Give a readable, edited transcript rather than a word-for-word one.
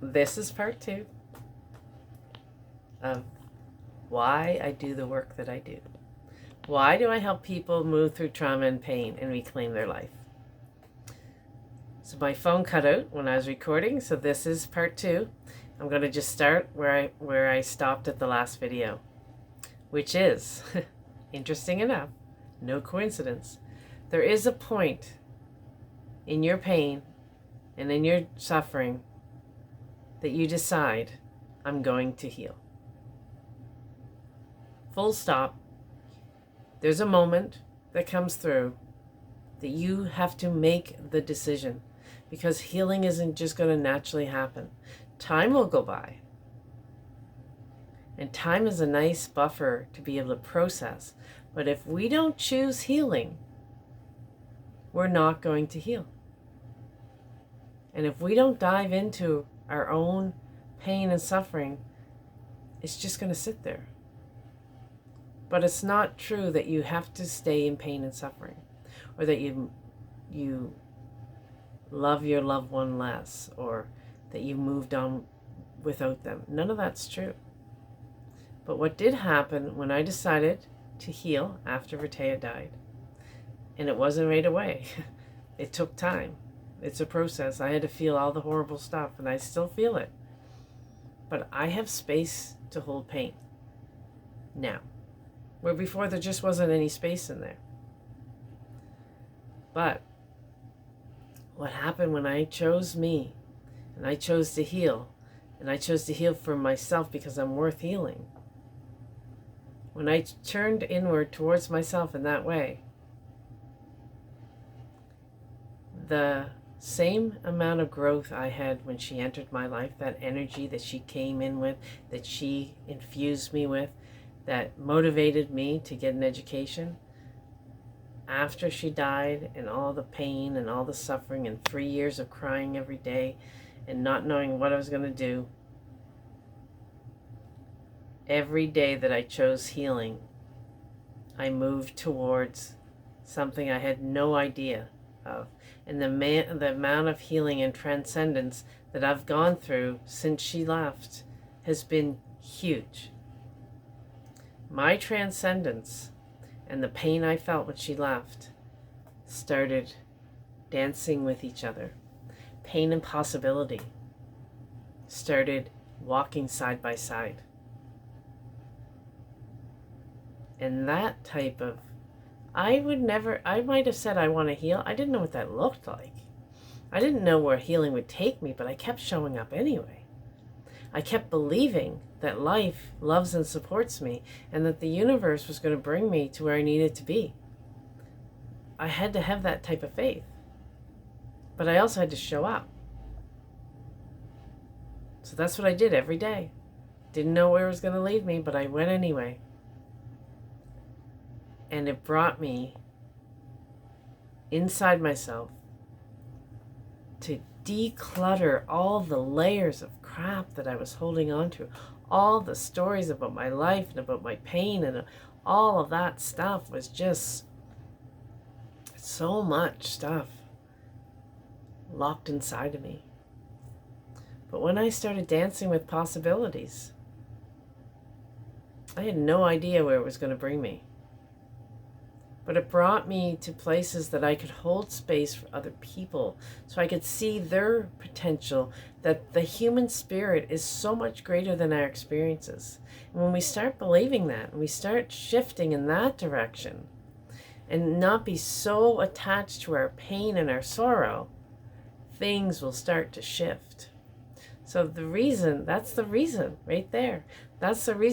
this is part 2 of why I do the work that I do. Why do I help people move through trauma and pain and reclaim their life? So my phone cut out when I was recording, so this is part 2. I'm going to just start where I stopped at the last video, which is, interesting enough, no coincidence. There is a point in your pain and in your suffering that you decide, I'm going to heal. Full stop. There's a moment that comes through that you have to make the decision, because healing isn't just going to naturally happen. Time will go by. And time is a nice buffer to be able to process. But if we don't choose healing, we're not going to heal. And if we don't dive into our own pain and suffering, it's just going to sit there. But it's not true that you have to stay in pain and suffering, or that you love your loved one less, or that you moved on without them. None of that's true. But what did happen when I decided to heal after Rehtaeh died, and it wasn't right away. It took time. It's a process. I had to feel all the horrible stuff, and I still feel it. But I have space to hold pain now, where before there just wasn't any space in there. But what happened when I chose me, and I chose to heal, and I chose to heal for myself because I'm worth healing. When I turned inward towards myself in that way, the same amount of growth I had when she entered my life, that energy that she came in with, that she infused me with, that motivated me to get an education, after she died, and all the pain and all the suffering and 3 years of crying every day and not knowing what I was going to do, every day that I chose healing, I moved towards something I had no idea of. And the amount of healing and transcendence that I've gone through since she left has been huge. My transcendence and the pain I felt when she left started dancing with each other. Pain and possibility started walking side by side. And that type of, I might have said I want to heal. I didn't know what that looked like. I didn't know where healing would take me, but I kept showing up anyway. I kept believing that life loves and supports me, and that the universe was going to bring me to where I needed to be. I had to have that type of faith. But I also had to show up. So that's what I did every day. Didn't know where it was going to lead me, but I went anyway. And it brought me inside myself to declutter all the layers of crap that I was holding on to. All the stories about my life and about my pain and all of that stuff was just so much stuff locked inside of me. But when I started dancing with possibilities, I had no idea where it was going to bring me. But it brought me to places that I could hold space for other people, so I could see their potential, that the human spirit is so much greater than our experiences. And when we start believing that, and we start shifting in that direction, and not be so attached to our pain and our sorrow, things will start to shift. So that's the reason right there. That's the reason